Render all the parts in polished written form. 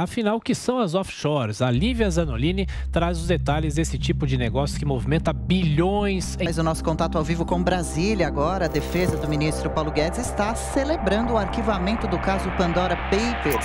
Afinal, o que são as offshores? A Lívia Zanolini traz os detalhes desse tipo de negócio que movimenta bilhões. Mas o nosso contato ao vivo com Brasília agora, a defesa do ministro Paulo Guedes está celebrando o arquivamento do caso Pandora Papers.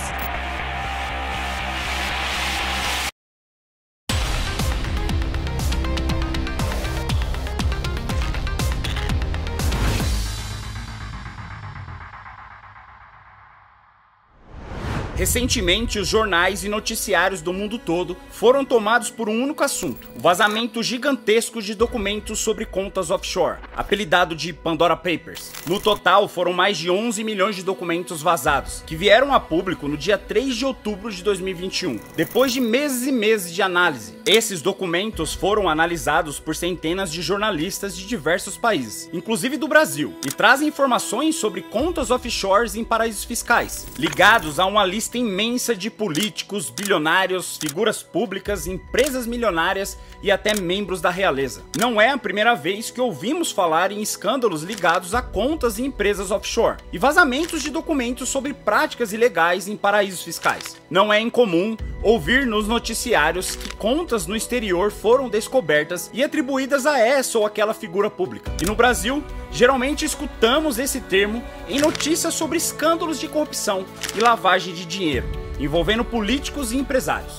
Recentemente, os jornais e noticiários do mundo todo foram tomados por um único assunto: o vazamento gigantesco de documentos sobre contas offshore, apelidado de Pandora Papers. No total, foram mais de 11 milhões de documentos vazados, que vieram a público no dia 3 de outubro de 2021, depois de meses e meses de análise. Esses documentos foram analisados por centenas de jornalistas de diversos países, inclusive do Brasil, e trazem informações sobre contas offshores em paraísos fiscais, ligados a uma lista imensa de políticos, bilionários, figuras públicas, empresas milionárias e até membros da realeza. Não é a primeira vez que ouvimos falar em escândalos ligados a contas e empresas offshore e vazamentos de documentos sobre práticas ilegais em paraísos fiscais. Não é incomum ouvir nos noticiários que contas no exterior foram descobertas e atribuídas a essa ou aquela figura pública. E no Brasil, geralmente escutamos esse termo em notícias sobre escândalos de corrupção e lavagem de dinheiro, envolvendo políticos e empresários.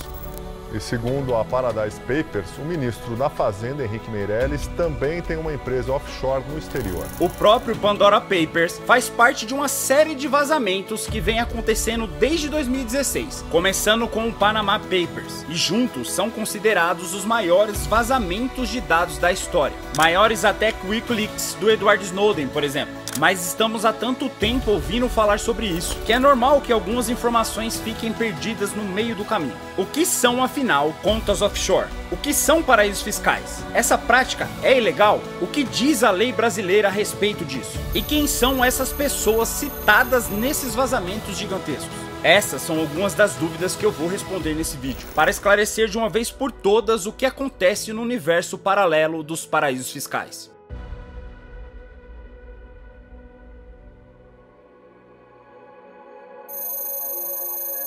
E segundo a Paradise Papers, o ministro da Fazenda, Henrique Meirelles, também tem uma empresa offshore no exterior. O próprio Pandora Papers faz parte de uma série de vazamentos que vem acontecendo desde 2016, começando com o Panama Papers, e juntos são considerados os maiores vazamentos de dados da história, maiores até que o Wikileaks do Edward Snowden, por exemplo. Mas estamos há tanto tempo ouvindo falar sobre isso, que é normal que algumas informações fiquem perdidas no meio do caminho. O que são, afinal, contas offshore? O que são paraísos fiscais? Essa prática é ilegal? O que diz a lei brasileira a respeito disso? E quem são essas pessoas citadas nesses vazamentos gigantescos? Essas são algumas das dúvidas que eu vou responder nesse vídeo, para esclarecer de uma vez por todas o que acontece no universo paralelo dos paraísos fiscais.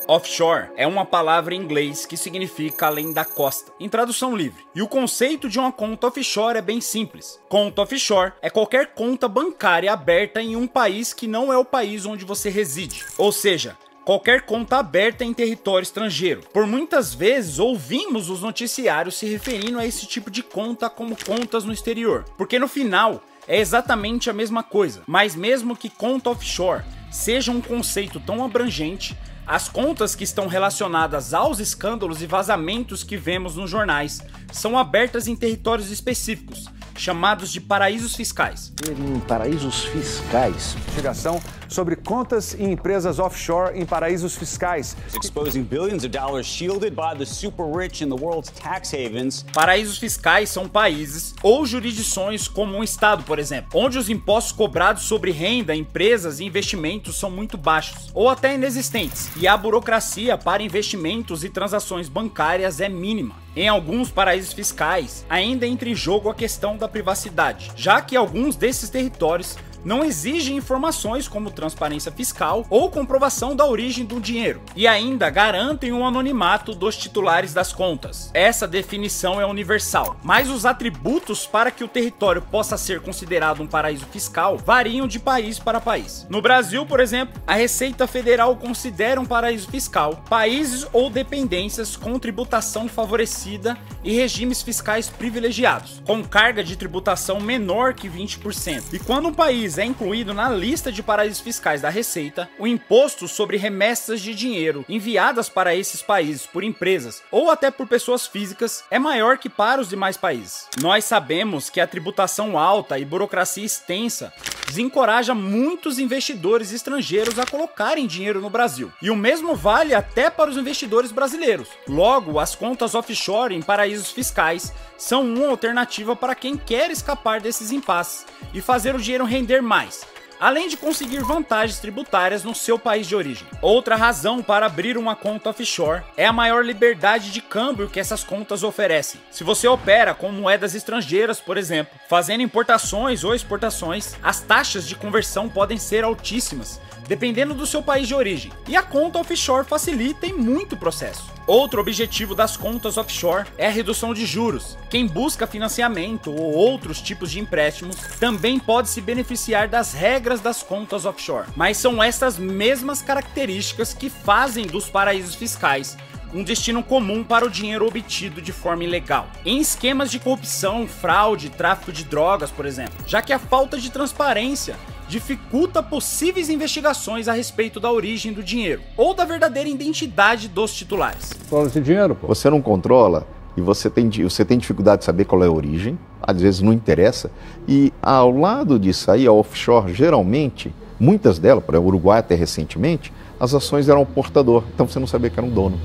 Offshore é uma palavra em inglês que significa além da costa, em tradução livre. E o conceito de uma conta offshore é bem simples. Conta offshore é qualquer conta bancária aberta em um país que não é o país onde você reside. Ou seja, qualquer conta aberta em território estrangeiro. Por muitas vezes ouvimos os noticiários se referindo a esse tipo de conta como contas no exterior, porque no final é exatamente a mesma coisa. Mas mesmo que conta offshore seja um conceito tão abrangente, as contas que estão relacionadas aos escândalos e vazamentos que vemos nos jornais são abertas em territórios específicos, chamados de paraísos fiscais. Em paraísos fiscais. Investigação sobre contas e empresas offshore em paraísos fiscais. Exposing billions of dollars shielded by the super rich in the world's tax havens. Paraísos fiscais são países ou jurisdições como um estado, por exemplo, onde os impostos cobrados sobre renda, empresas e investimentos são muito baixos ou até inexistentes, e a burocracia para investimentos e transações bancárias é mínima. Em alguns paraísos fiscais, ainda entra em jogo a questão da privacidade, já que alguns desses territórios não exigem informações como transparência fiscal ou comprovação da origem do dinheiro, e ainda garantem o anonimato dos titulares das contas. Essa definição é universal, mas os atributos para que o território possa ser considerado um paraíso fiscal variam de país para país. No Brasil, por exemplo, a Receita Federal considera um paraíso fiscal países ou dependências com tributação favorecida e regimes fiscais privilegiados, com carga de tributação menor que 20%. E quando um país é incluído na lista de paraísos fiscais da Receita, o imposto sobre remessas de dinheiro enviadas para esses países por empresas ou até por pessoas físicas é maior que para os demais países. Nós sabemos que a tributação alta e burocracia extensa desencoraja muitos investidores estrangeiros a colocarem dinheiro no Brasil. E o mesmo vale até para os investidores brasileiros. Logo, as contas offshore em paraísos fiscais são uma alternativa para quem quer escapar desses impasses e fazer o dinheiro render mais, além de conseguir vantagens tributárias no seu país de origem. Outra razão para abrir uma conta offshore é a maior liberdade de câmbio que essas contas oferecem. Se você opera com moedas estrangeiras, por exemplo, fazendo importações ou exportações, as taxas de conversão podem ser altíssimas, dependendo do seu país de origem. E a conta offshore facilita em muito o processo. Outro objetivo das contas offshore é a redução de juros. Quem busca financiamento ou outros tipos de empréstimos também pode se beneficiar das regras das contas offshore. Mas são essas mesmas características que fazem dos paraísos fiscais um destino comum para o dinheiro obtido de forma ilegal, em esquemas de corrupção, fraude, tráfico de drogas, por exemplo, já que a falta de transparência dificulta possíveis investigações a respeito da origem do dinheiro ou da verdadeira identidade dos titulares. Controla esse dinheiro, pô. Você não controla e você tem dificuldade de saber qual é a origem, às vezes não interessa, e ao lado disso aí, a offshore, geralmente, muitas delas, para o Uruguai até recentemente, as ações eram o portador, então você não sabia que era um dono.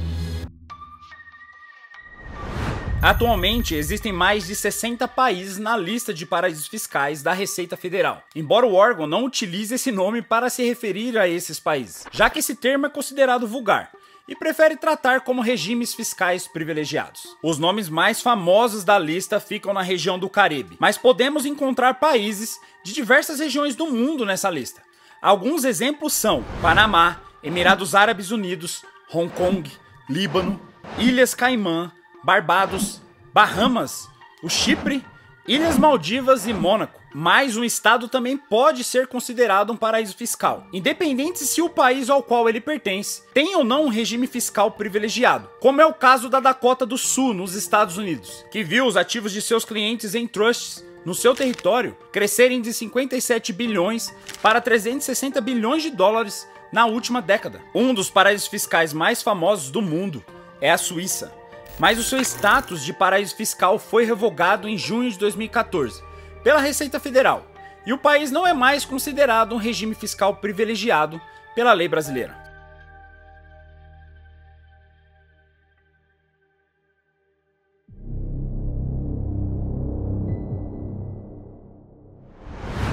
Atualmente, existem mais de 60 países na lista de paraísos fiscais da Receita Federal, embora o órgão não utilize esse nome para se referir a esses países, já que esse termo é considerado vulgar, e prefere tratar como regimes fiscais privilegiados. Os nomes mais famosos da lista ficam na região do Caribe, mas podemos encontrar países de diversas regiões do mundo nessa lista. Alguns exemplos são Panamá, Emirados Árabes Unidos, Hong Kong, Líbano, Ilhas Caimã, Barbados, Bahamas, o Chipre, Ilhas Maldivas e Mônaco. Mas um estado também pode ser considerado um paraíso fiscal, independente se o país ao qual ele pertence tem ou não um regime fiscal privilegiado, como é o caso da Dakota do Sul, nos Estados Unidos, que viu os ativos de seus clientes em trusts no seu território crescerem de 57 bilhões para 360 bilhões de dólares na última década. Um dos paraísos fiscais mais famosos do mundo é a Suíça, mas o seu status de paraíso fiscal foi revogado em junho de 2014 pela Receita Federal, e o país não é mais considerado um regime fiscal privilegiado pela lei brasileira.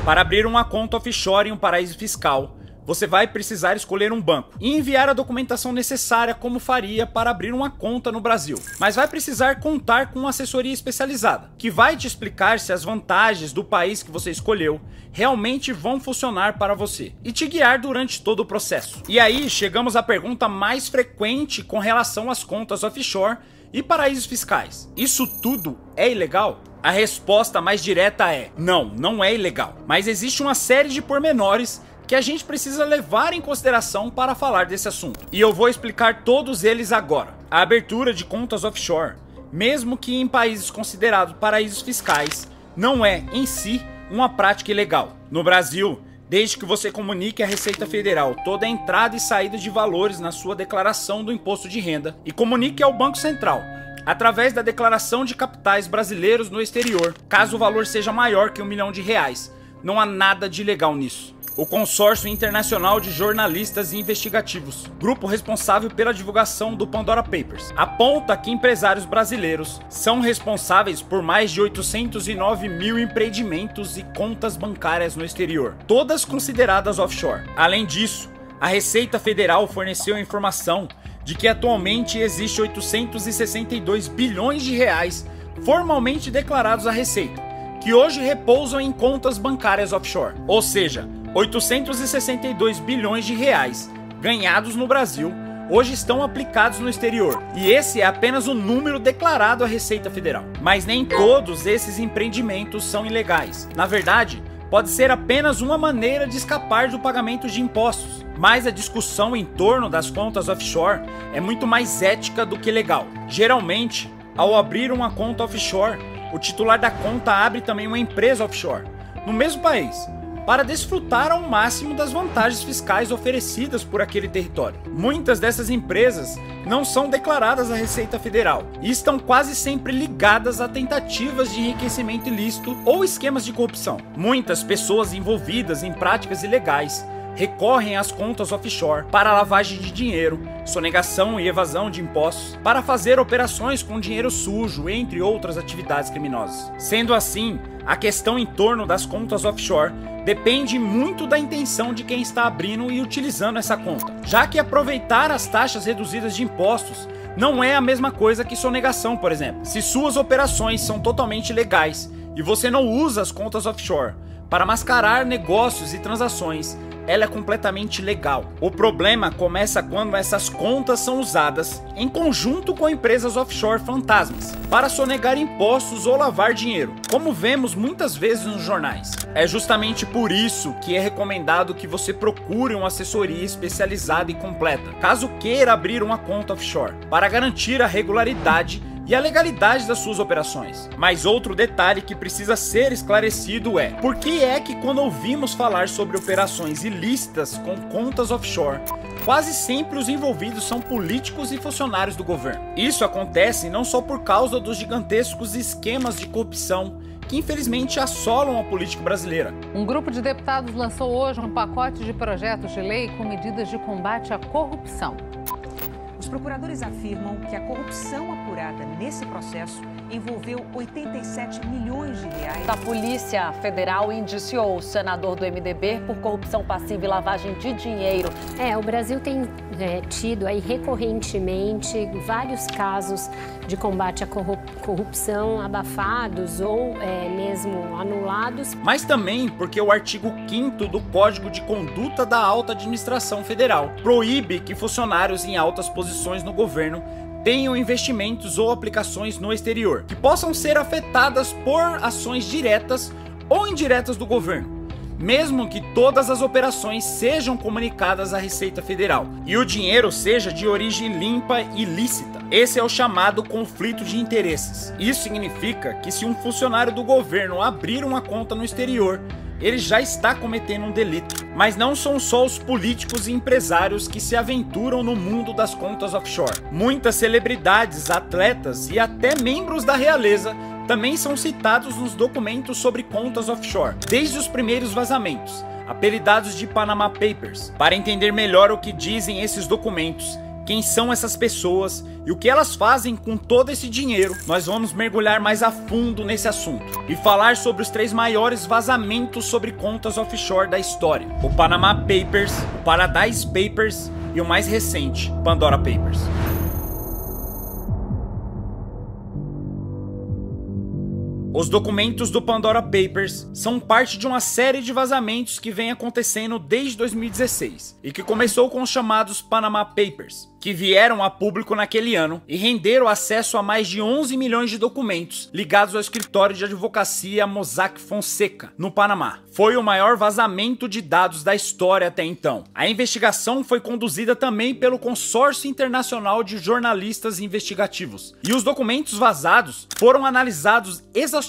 Para abrir uma conta offshore em um paraíso fiscal, você vai precisar escolher um banco e enviar a documentação necessária como faria para abrir uma conta no Brasil. Mas vai precisar contar com uma assessoria especializada, que vai te explicar se as vantagens do país que você escolheu realmente vão funcionar para você e te guiar durante todo o processo. E aí chegamos à pergunta mais frequente com relação às contas offshore e paraísos fiscais. Isso tudo é ilegal? A resposta mais direta é: não, não é ilegal. Mas existe uma série de pormenores que a gente precisa levar em consideração para falar desse assunto. E eu vou explicar todos eles agora. A abertura de contas offshore, mesmo que em países considerados paraísos fiscais, não é, em si, uma prática ilegal. No Brasil, desde que você comunique à Receita Federal toda a entrada e saída de valores na sua declaração do imposto de renda e comunique ao Banco Central, através da declaração de capitais brasileiros no exterior, caso o valor seja maior que R$1 milhão, não há nada de ilegal nisso. O Consórcio Internacional de Jornalistas Investigativos, grupo responsável pela divulgação do Pandora Papers, aponta que empresários brasileiros são responsáveis por mais de 809 mil empreendimentos e contas bancárias no exterior, todas consideradas offshore. Além disso, a Receita Federal forneceu a informação de que atualmente existe 862 bilhões de reais formalmente declarados à Receita, que hoje repousam em contas bancárias offshore, ou seja, 862 bilhões de reais ganhados no Brasil hoje estão aplicados no exterior. E esse é apenas o número declarado à Receita Federal. Mas nem todos esses empreendimentos são ilegais. Na verdade, pode ser apenas uma maneira de escapar do pagamento de impostos. Mas a discussão em torno das contas offshore é muito mais ética do que legal. Geralmente, ao abrir uma conta offshore, o titular da conta abre também uma empresa offshore no mesmo país, para desfrutar ao máximo das vantagens fiscais oferecidas por aquele território. Muitas dessas empresas não são declaradas à Receita Federal e estão quase sempre ligadas a tentativas de enriquecimento ilícito ou esquemas de corrupção. Muitas pessoas envolvidas em práticas ilegais recorrem às contas offshore para lavagem de dinheiro, sonegação e evasão de impostos, para fazer operações com dinheiro sujo, entre outras atividades criminosas. Sendo assim, a questão em torno das contas offshore depende muito da intenção de quem está abrindo e utilizando essa conta, já que aproveitar as taxas reduzidas de impostos não é a mesma coisa que sonegação, por exemplo. Se suas operações são totalmente legais e você não usa as contas offshore para mascarar negócios e transações, ela é completamente legal. O problema começa quando essas contas são usadas em conjunto com empresas offshore fantasmas para sonegar impostos ou lavar dinheiro, como vemos muitas vezes nos jornais. É justamente por isso que é recomendado que você procure uma assessoria especializada e completa, caso queira abrir uma conta offshore, para garantir a regularidade e a legalidade das suas operações. Mas outro detalhe que precisa ser esclarecido é: por que é que quando ouvimos falar sobre operações ilícitas com contas offshore, quase sempre os envolvidos são políticos e funcionários do governo? Isso acontece não só por causa dos gigantescos esquemas de corrupção que infelizmente assolam a política brasileira. Um grupo de deputados lançou hoje um pacote de projetos de lei com medidas de combate à corrupção. Os procuradores afirmam que a corrupção apurada nesse processo envolveu 87 milhões de reais. A Polícia Federal indiciou o senador do MDB por corrupção passiva e lavagem de dinheiro. O Brasil tem tido aí recorrentemente vários casos de combate à corrupção abafados ou mesmo anulados. Mas também porque o artigo 5º do Código de Conduta da Alta Administração Federal proíbe que funcionários em altas posições no governo tenham investimentos ou aplicações no exterior que possam ser afetadas por ações diretas ou indiretas do governo, mesmo que todas as operações sejam comunicadas à Receita Federal e o dinheiro seja de origem limpa e lícita. Esse é o chamado conflito de interesses. Isso significa que se um funcionário do governo abrir uma conta no exterior, ele já está cometendo um delito. Mas não são só os políticos e empresários que se aventuram no mundo das contas offshore. Muitas celebridades, atletas e até membros da realeza também são citados nos documentos sobre contas offshore, desde os primeiros vazamentos, apelidados de Panama Papers. Para entender melhor o que dizem esses documentos, quem são essas pessoas e o que elas fazem com todo esse dinheiro, nós vamos mergulhar mais a fundo nesse assunto e falar sobre os 3 maiores vazamentos sobre contas offshore da história: o Panama Papers, o Paradise Papers e o mais recente, Pandora Papers. Os documentos do Pandora Papers são parte de uma série de vazamentos que vem acontecendo desde 2016 e que começou com os chamados Panama Papers, que vieram a público naquele ano e renderam acesso a mais de 11 milhões de documentos ligados ao escritório de advocacia Mossack Fonseca, no Panamá. Foi o maior vazamento de dados da história até então. A investigação foi conduzida também pelo Consórcio Internacional de Jornalistas Investigativos, e os documentos vazados foram analisados exaustivamente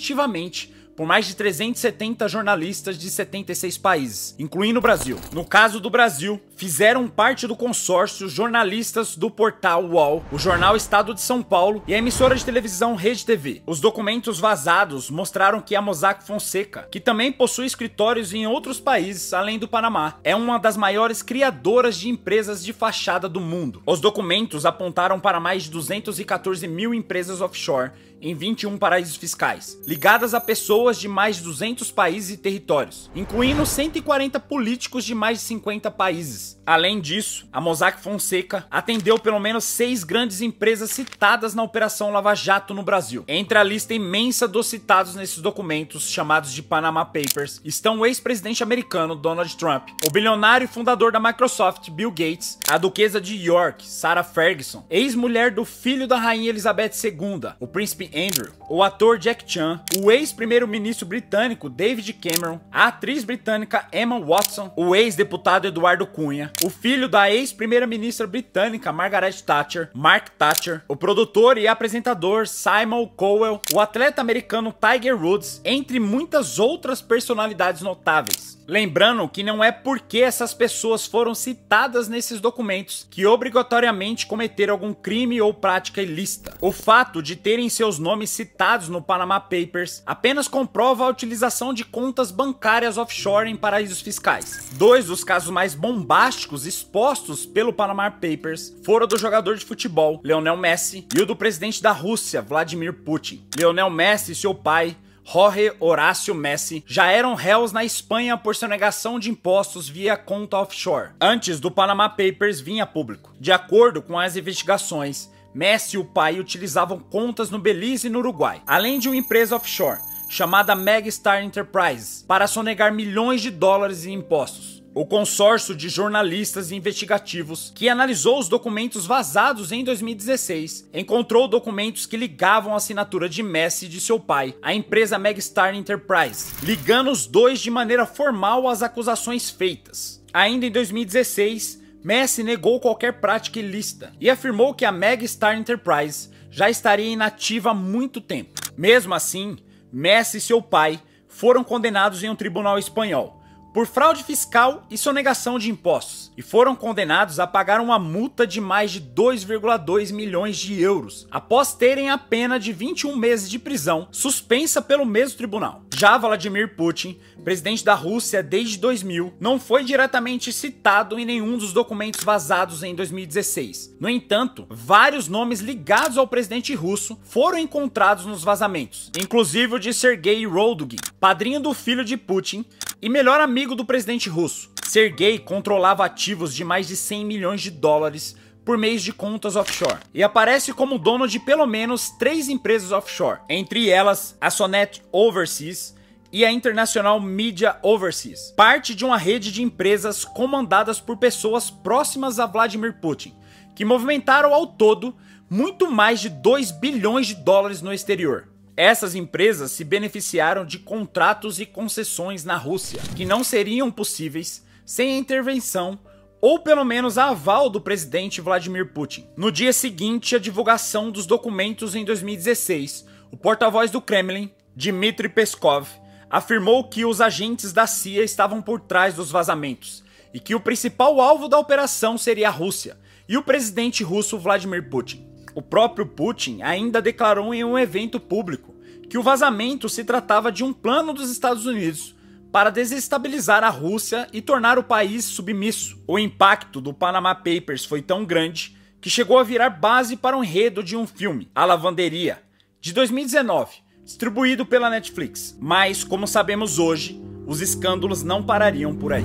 por mais de 370 jornalistas de 76 países, incluindo o Brasil. No caso do Brasil, fizeram parte do consórcio jornalistas do portal UOL, o jornal Estado de São Paulo e a emissora de televisão Rede TV. Os documentos vazados mostraram que a Mossack Fonseca, que também possui escritórios em outros países além do Panamá, é uma das maiores criadoras de empresas de fachada do mundo. Os documentos apontaram para mais de 214 mil empresas offshore em 21 paraísos fiscais, ligadas a pessoas de mais de 200 países e territórios, incluindo 140 políticos de mais de 50 países. Além disso, a Mossack Fonseca atendeu pelo menos 6 grandes empresas citadas na Operação Lava Jato no Brasil. Entre a lista imensa dos citados nesses documentos, chamados de Panama Papers, estão o ex-presidente americano Donald Trump, o bilionário e fundador da Microsoft Bill Gates, a duquesa de York Sarah Ferguson, ex-mulher do filho da rainha Elizabeth II, o príncipe Andrew, o ator Jack Chan, o ex-primeiro-ministro britânico David Cameron, a atriz britânica Emma Watson, o ex-deputado Eduardo Cunha, o filho da ex-primeira-ministra britânica Margaret Thatcher, Mark Thatcher, o produtor e apresentador Simon Cowell, o atleta americano Tiger Woods, entre muitas outras personalidades notáveis. Lembrando que não é porque essas pessoas foram citadas nesses documentos que obrigatoriamente cometeram algum crime ou prática ilícita. O fato de terem seus nomes citados no Panama Papers apenas comprova a utilização de contas bancárias offshore em paraísos fiscais. 2 dos casos mais bombásticos expostos pelo Panama Papers foram o do jogador de futebol Lionel Messi e o do presidente da Rússia, Vladimir Putin. Lionel Messi e seu pai, Jorge Horácio Messi, já eram réus na Espanha por sonegação de impostos via conta offshore, antes do Panama Papers vir a público. De acordo com as investigações, Messi e o pai utilizavam contas no Belize e no Uruguai, além de uma empresa offshore chamada Megastar Enterprises, para sonegar milhões de dólares em impostos. O consórcio de jornalistas investigativos que analisou os documentos vazados em 2016 encontrou documentos que ligavam a assinatura de Messi e de seu pai à empresa Megastar Enterprise, ligando os dois de maneira formal às acusações feitas. Ainda em 2016, Messi negou qualquer prática ilícita e afirmou que a Megastar Enterprise já estaria inativa há muito tempo. Mesmo assim, Messi e seu pai foram condenados em um tribunal espanhol por fraude fiscal e sonegação de impostos, e foram condenados a pagar uma multa de mais de 2,2 milhões de euros, após terem a pena de 21 meses de prisão, suspensa pelo mesmo tribunal. Já Vladimir Putin, presidente da Rússia desde 2000, não foi diretamente citado em nenhum dos documentos vazados em 2016. No entanto, vários nomes ligados ao presidente russo foram encontrados nos vazamentos, inclusive o de Sergei Rodugin, padrinho do filho de Putin e melhor amigo do presidente russo. Sergei controlava ativos de mais de 100 milhões de dólares por meio de contas offshore, e aparece como dono de pelo menos 3 empresas offshore, entre elas a Sonet Overseas e a International Media Overseas, parte de uma rede de empresas comandadas por pessoas próximas a Vladimir Putin, que movimentaram ao todo muito mais de 2 bilhões de dólares no exterior. Essas empresas se beneficiaram de contratos e concessões na Rússia, que não seriam possíveis sem a intervenção ou pelo menos a aval do presidente Vladimir Putin. No dia seguinte à divulgação dos documentos em 2016, o porta-voz do Kremlin, Dmitry Peskov, afirmou que os agentes da CIA estavam por trás dos vazamentos e que o principal alvo da operação seria a Rússia e o presidente russo Vladimir Putin. O próprio Putin ainda declarou em um evento público que o vazamento se tratava de um plano dos Estados Unidos para desestabilizar a Rússia e tornar o país submisso. O impacto do Panama Papers foi tão grande que chegou a virar base para um enredo de um filme, A Lavanderia, de 2019, distribuído pela Netflix. Mas, como sabemos hoje, os escândalos não parariam por aí.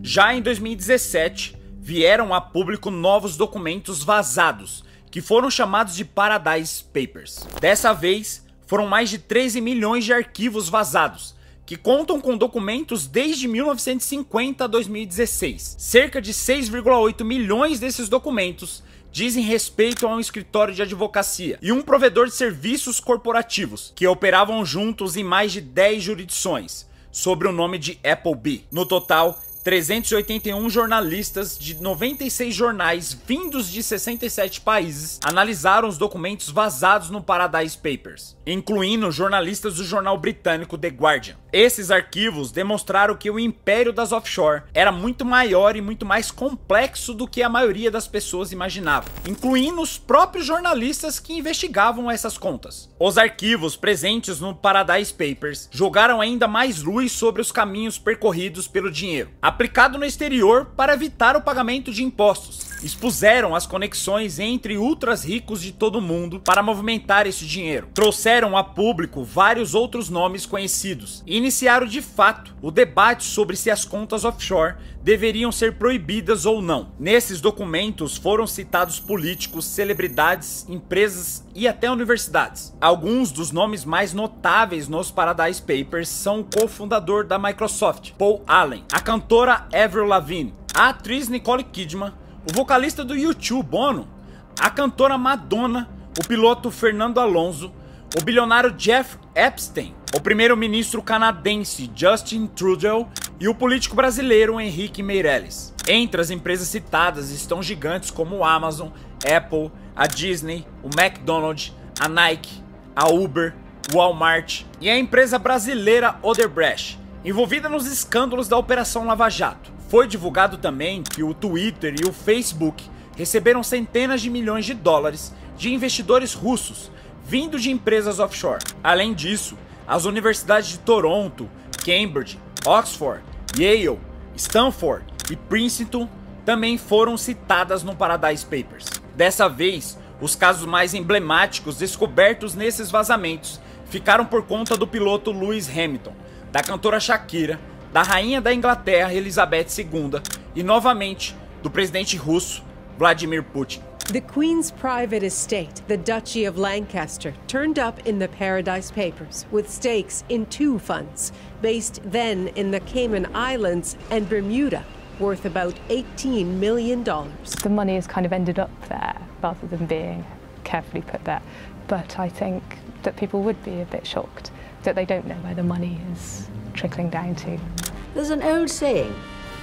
Já em 2017, vieram a público novos documentos vazados, que foram chamados de Paradise Papers. Dessa vez, foram mais de 13 milhões de arquivos vazados, que contam com documentos desde 1950 a 2016. Cerca de 6,8 milhões desses documentos dizem respeito a um escritório de advocacia e um provedor de serviços corporativos, que operavam juntos em mais de 10 jurisdições, sob o nome de Appleby. No total, 381 jornalistas de 96 jornais vindos de 67 países analisaram os documentos vazados no Paradise Papers, incluindo jornalistas do jornal britânico The Guardian. Esses arquivos demonstraram que o império das offshore era muito maior e muito mais complexo do que a maioria das pessoas imaginava, incluindo os próprios jornalistas que investigavam essas contas. Os arquivos presentes no Paradise Papers jogaram ainda mais luz sobre os caminhos percorridos pelo dinheiro aplicado no exterior para evitar o pagamento de impostos. Expuseram as conexões entre ultras ricos de todo o mundo para movimentar esse dinheiro. Trouxeram a público vários outros nomes conhecidos e iniciaram de fato o debate sobre se as contas offshore deveriam ser proibidas ou não. Nesses documentos foram citados políticos, celebridades, empresas e até universidades. Alguns dos nomes mais notáveis nos Paradise Papers são o cofundador da Microsoft, Paul Allen, a cantora Avril Lavigne, a atriz Nicole Kidman, o vocalista do U2, Bono, a cantora Madonna, o piloto Fernando Alonso, o bilionário Jeff Epstein, o primeiro-ministro canadense Justin Trudeau e o político brasileiro Henrique Meirelles. Entre as empresas citadas estão gigantes como a Amazon, Apple, a Disney, o McDonald's, a Nike, a Uber, o Walmart e a empresa brasileira Odebrecht, envolvida nos escândalos da Operação Lava Jato. Foi divulgado também que o Twitter e o Facebook receberam centenas de milhões de dólares de investidores russos vindo de empresas offshore. Além disso, as universidades de Toronto, Cambridge, Oxford, Yale, Stanford e Princeton também foram citadas no Paradise Papers. Dessa vez, os casos mais emblemáticos descobertos nesses vazamentos ficaram por conta do piloto Lewis Hamilton, da cantora Shakira, da rainha da Inglaterra Elizabeth II e, novamente, do presidente russo Vladimir Putin. The Queen's private estate, the Duchy of Lancaster, turned up in the Paradise Papers with stakes in 2 funds, based then in the Cayman Islands and Bermuda, worth about $18 million. The money has kind of ended up there rather than being carefully put there. But I think that people would be a bit shocked that they don't know where the money is trickling down to. There's an old saying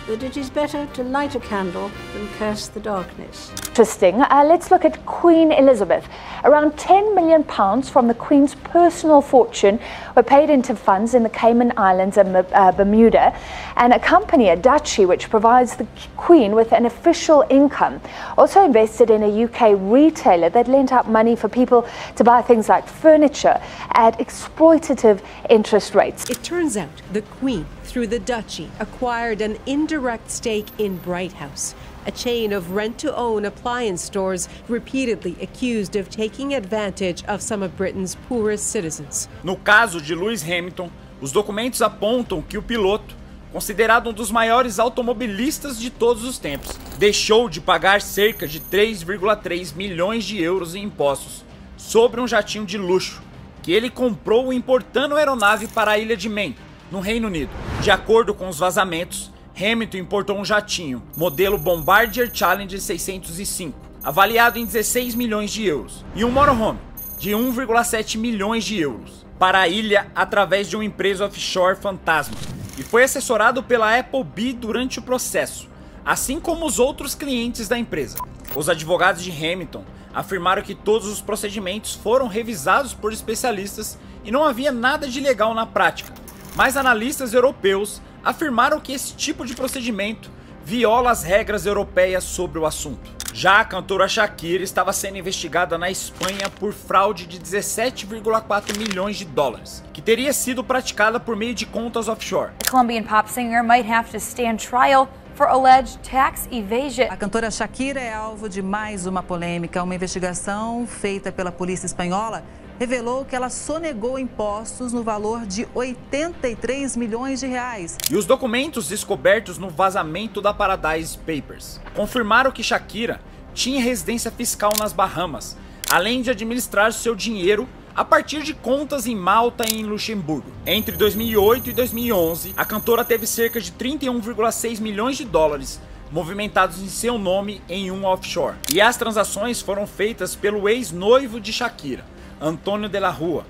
that it is better to light a candle than curse the darkness. Interesting. Let's look at Queen Elizabeth. Around £10 million from the Queen's personal fortune were paid into funds in the Cayman Islands and Bermuda, and a company, a duchy, which provides the Queen with an official income, also invested in a UK retailer that lent out money for people to buy things like furniture at exploitative interest rates. It turns out the Queen, through the duchy, acquired an indirect stake in Bright House, a chain of rent-to-own appliance stores repeatedly accused of taking advantage of some of Britain's poorest citizens. No caso de Lewis Hamilton, os documentos apontam que o piloto, considerado um dos maiores automobilistas de todos os tempos, deixou de pagar cerca de 3,3 milhões de euros em impostos sobre um jatinho de luxo que ele comprou importando a aeronave para a ilha de Man, no Reino Unido. De acordo com os vazamentos, Hamilton importou um jatinho, modelo Bombardier Challenger 605, avaliado em 16 milhões de euros, e um motorhome, de 1,7 milhões de euros, para a ilha através de uma empresa offshore fantasma, e foi assessorado pela Appleby durante o processo, assim como os outros clientes da empresa. Os advogados de Hamilton afirmaram que todos os procedimentos foram revisados por especialistas e não havia nada de ilegal na prática, mas analistas europeus afirmaram que esse tipo de procedimento viola as regras europeias sobre o assunto. Já a cantora Shakira estava sendo investigada na Espanha por fraude de 17,4 milhões de dólares, que teria sido praticada por meio de contas offshore. The Colombian pop singer might have to stand trial for alleged tax evasion. A cantora Shakira é alvo de mais uma polêmica. Uma investigação feita pela polícia espanhola revelou que ela sonegou impostos no valor de 83 milhões de reais. E os documentos descobertos no vazamento da Paradise Papers confirmaram que Shakira tinha residência fiscal nas Bahamas, além de administrar seu dinheiro a partir de contas em Malta e em Luxemburgo. Entre 2008 e 2011, a cantora teve cerca de 31,6 milhões de dólares movimentados em seu nome em um offshore. E as transações foram feitas pelo ex-noivo de Shakira, Antônio de la Rúa,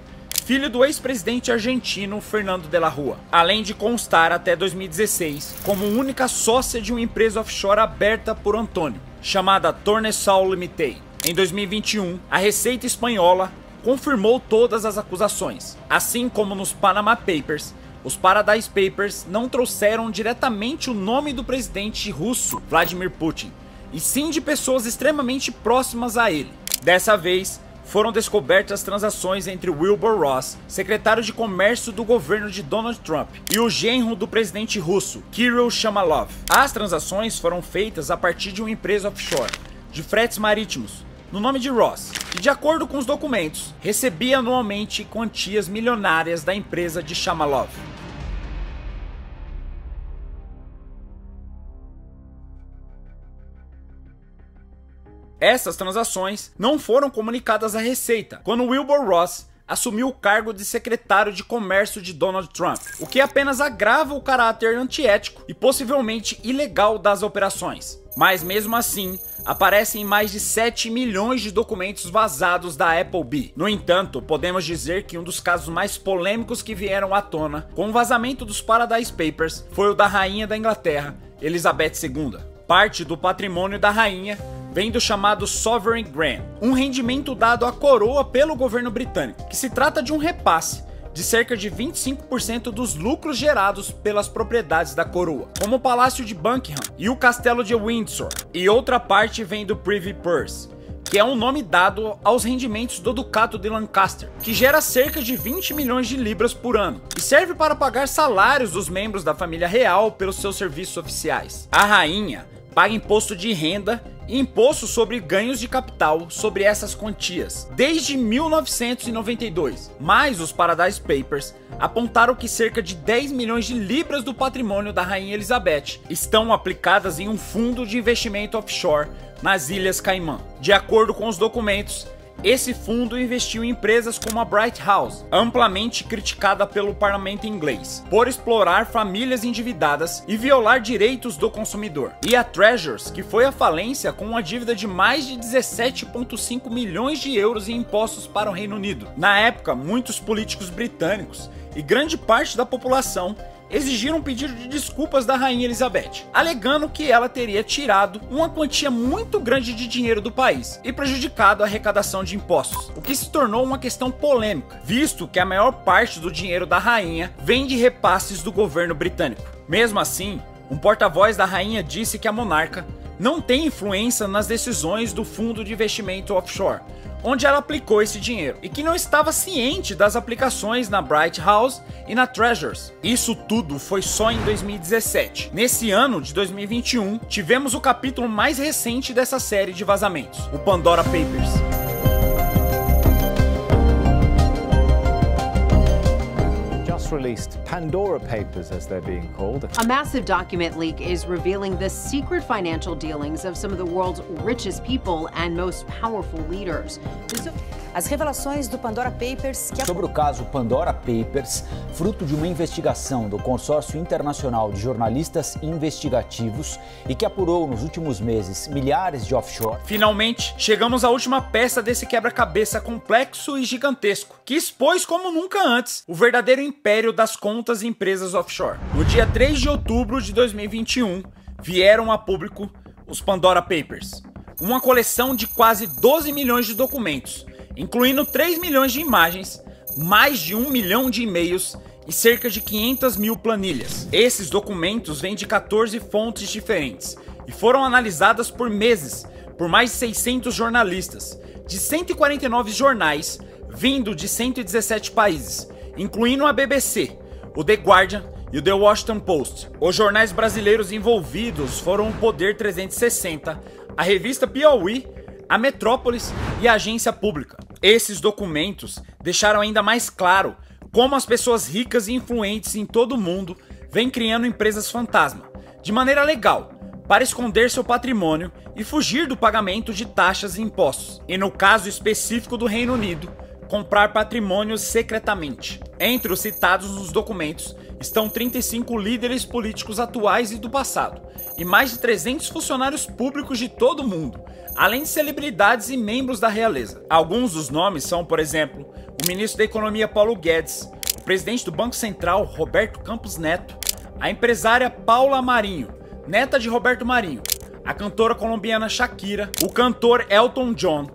filho do ex-presidente argentino Fernando de la Rúa, além de constar até 2016 como única sócia de uma empresa offshore aberta por Antônio, chamada Tornesol Limited. Em 2021, a Receita Espanhola confirmou todas as acusações. Assim como nos Panama Papers, os Paradise Papers não trouxeram diretamente o nome do presidente russo Vladimir Putin, e sim de pessoas extremamente próximas a ele. Dessa vez, foram descobertas transações entre Wilbur Ross, secretário de comércio do governo de Donald Trump, e o genro do presidente russo, Kirill Shamalov. As transações foram feitas a partir de uma empresa offshore de fretes marítimos, no nome de Ross, que, de acordo com os documentos, recebia anualmente quantias milionárias da empresa de Shamalov. Essas transações não foram comunicadas à Receita quando Wilbur Ross assumiu o cargo de secretário de comércio de Donald Trump, o que apenas agrava o caráter antiético e possivelmente ilegal das operações. Mas mesmo assim, aparecem mais de 7 milhões de documentos vazados da Appleby. No entanto, podemos dizer que um dos casos mais polêmicos que vieram à tona com o vazamento dos Paradise Papers foi o da rainha da Inglaterra, Elizabeth II. Parte do patrimônio da rainha vem do chamado Sovereign Grant, um rendimento dado à coroa pelo governo britânico, que se trata de um repasse de cerca de 25% dos lucros gerados pelas propriedades da coroa, como o Palácio de Buckingham e o Castelo de Windsor, e outra parte vem do Privy Purse, que é um nome dado aos rendimentos do Ducado de Lancaster, que gera cerca de 20 milhões de libras por ano, e serve para pagar salários dos membros da família real pelos seus serviços oficiais. A rainha paga imposto de renda e imposto sobre ganhos de capital sobre essas quantias, desde 1992. Mas os Paradise Papers apontaram que cerca de 10 milhões de libras do patrimônio da Rainha Elizabeth estão aplicadas em um fundo de investimento offshore nas Ilhas Caimã. De acordo com os documentos, esse fundo investiu em empresas como a Bright House, amplamente criticada pelo parlamento inglês, por explorar famílias endividadas e violar direitos do consumidor, e a Treasures, que foi à falência com uma dívida de mais de 17,5 milhões de euros em impostos para o Reino Unido. Na época, muitos políticos britânicos e grande parte da população exigiram um pedido de desculpas da Rainha Elizabeth, alegando que ela teria tirado uma quantia muito grande de dinheiro do país e prejudicado a arrecadação de impostos, o que se tornou uma questão polêmica, visto que a maior parte do dinheiro da rainha vem de repasses do governo britânico. Mesmo assim, um porta-voz da rainha disse que a monarca não tem influência nas decisões do fundo de investimento offshore, onde ela aplicou esse dinheiro, e que não estava ciente das aplicações na Bright House e na Treasures. Isso tudo foi só em 2017. Nesse ano de 2021, tivemos o capítulo mais recente dessa série de vazamentos, o Pandora Papers. Released Pandora Papers, as they're being called. A massive document leak is revealing the secret financial dealings of some of the world's richest people and most powerful leaders. As revelações do Pandora Papers... Sobre o caso Pandora Papers, fruto de uma investigação do Consórcio Internacional de Jornalistas Investigativos e que apurou nos últimos meses milhares de offshore. Finalmente, chegamos à última peça desse quebra-cabeça complexo e gigantesco, que expôs como nunca antes o verdadeiro império das contas e empresas offshore. No dia 3 de outubro de 2021, vieram a público os Pandora Papers, uma coleção de quase 12 milhões de documentos, incluindo 3 milhões de imagens, mais de 1 milhão de e-mails e cerca de 500 mil planilhas. Esses documentos vêm de 14 fontes diferentes e foram analisadas por meses por mais de 600 jornalistas, de 149 jornais, vindo de 117 países, incluindo a BBC, o The Guardian e o The Washington Post. Os jornais brasileiros envolvidos foram o Poder 360, a revista Piauí, a Metrópolis e a Agência Pública. Esses documentos deixaram ainda mais claro como as pessoas ricas e influentes em todo o mundo vêm criando empresas fantasma, de maneira legal, para esconder seu patrimônio e fugir do pagamento de taxas e impostos. E no caso específico do Reino Unido, comprar patrimônios secretamente. Entre os citados nos documentos estão 35 líderes políticos atuais e do passado, e mais de 300 funcionários públicos de todo o mundo, além de celebridades e membros da realeza. Alguns dos nomes são, por exemplo, o ministro da Economia Paulo Guedes, o presidente do Banco Central Roberto Campos Neto, a empresária Paula Marinho, neta de Roberto Marinho, a cantora colombiana Shakira, o cantor Elton John,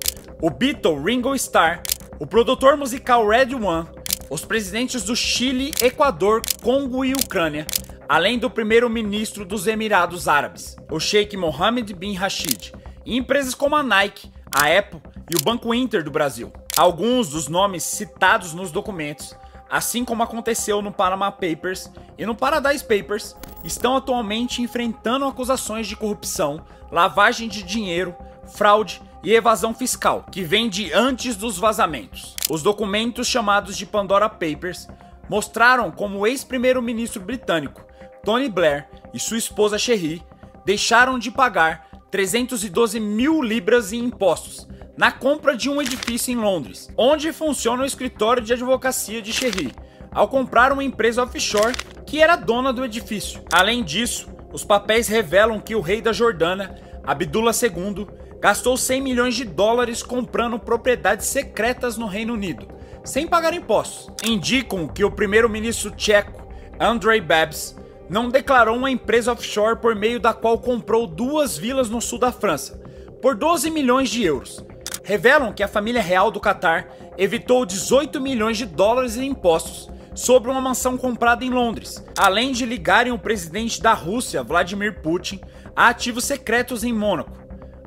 o Beatle Ringo Starr, o produtor musical Red One, os presidentes do Chile, Equador, Congo e Ucrânia, além do primeiro-ministro dos Emirados Árabes, o Sheikh Mohammed bin Rashid, e empresas como a Nike, a Apple e o Banco Inter do Brasil. Alguns dos nomes citados nos documentos, assim como aconteceu no Panama Papers e no Paradise Papers, estão atualmente enfrentando acusações de corrupção, lavagem de dinheiro, fraude e evasão fiscal, que vem de antes dos vazamentos. Os documentos chamados de Pandora Papers mostraram como o ex-primeiro-ministro britânico Tony Blair e sua esposa Cherie deixaram de pagar 312 mil libras em impostos na compra de um edifício em Londres, onde funciona o escritório de advocacia de Cherie, ao comprar uma empresa offshore que era dona do edifício. Além disso, os papéis revelam que o rei da Jordânia, Abdullah II, gastou 100 milhões de dólares comprando propriedades secretas no Reino Unido, sem pagar impostos. Indicam que o primeiro-ministro tcheco, Andrej Babis, não declarou uma empresa offshore por meio da qual comprou 2 vilas no sul da França, por 12 milhões de euros. Revelam que a família real do Catar evitou 18 milhões de dólares em impostos sobre uma mansão comprada em Londres, além de ligarem o presidente da Rússia, Vladimir Putin, a ativos secretos em Mônaco.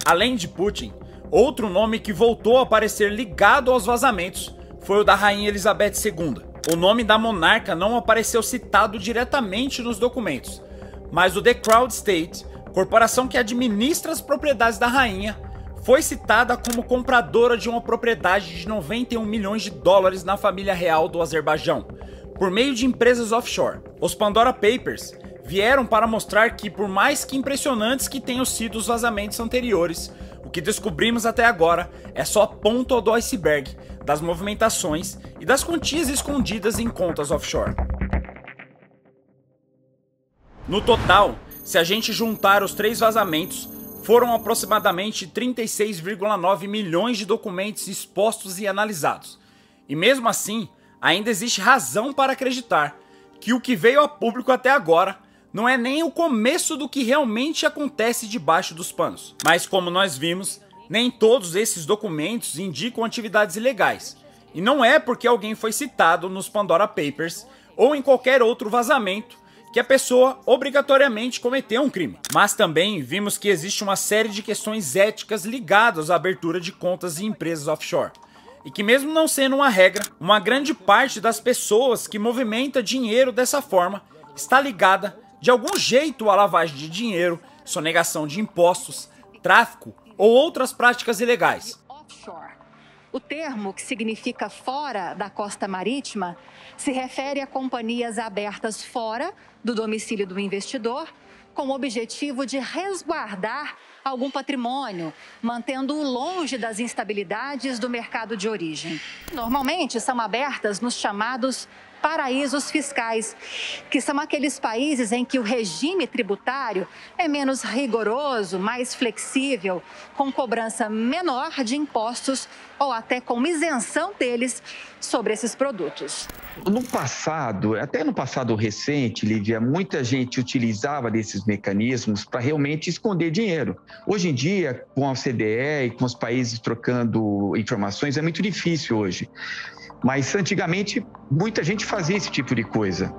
Além de Putin, outro nome que voltou a aparecer ligado aos vazamentos foi o da Rainha Elizabeth II. O nome da monarca não apareceu citado diretamente nos documentos, mas o The Crown Estate corporação que administra as propriedades da rainha, foi citada como compradora de uma propriedade de 91 milhões de dólares na família real do Azerbaijão, por meio de empresas offshore. Os Pandora Papers vieram para mostrar que, por mais que impressionantes que tenham sido os vazamentos anteriores, o que descobrimos até agora é só a ponta do iceberg das movimentações e das quantias escondidas em contas offshore. No total, se a gente juntar os 3 vazamentos, foram aproximadamente 36,9 milhões de documentos expostos e analisados. E mesmo assim, ainda existe razão para acreditar que o que veio a público até agora não é nem o começo do que realmente acontece debaixo dos panos. Mas como nós vimos, nem todos esses documentos indicam atividades ilegais. E não é porque alguém foi citado nos Pandora Papers ou em qualquer outro vazamento que a pessoa obrigatoriamente cometeu um crime. Mas também vimos que existe uma série de questões éticas ligadas à abertura de contas em empresas offshore. E que mesmo não sendo uma regra, uma grande parte das pessoas que movimenta dinheiro dessa forma está ligada de algum jeito à lavagem de dinheiro, sonegação de impostos, tráfico ou outras práticas ilegais. O termo, que significa fora da costa marítima, se refere a companhias abertas fora do domicílio do investidor, com o objetivo de resguardar algum patrimônio, mantendo-o longe das instabilidades do mercado de origem. Normalmente são abertas nos chamados paraísos fiscais, que são aqueles países em que o regime tributário é menos rigoroso, mais flexível, com cobrança menor de impostos ou até com isenção deles sobre esses produtos. No passado, até no passado recente, Lívia, muita gente utilizava desses mecanismos para realmente esconder dinheiro. Hoje em dia, com a OCDE e com os países trocando informações, é muito difícil hoje. Mas antigamente muita gente fazia esse tipo de coisa.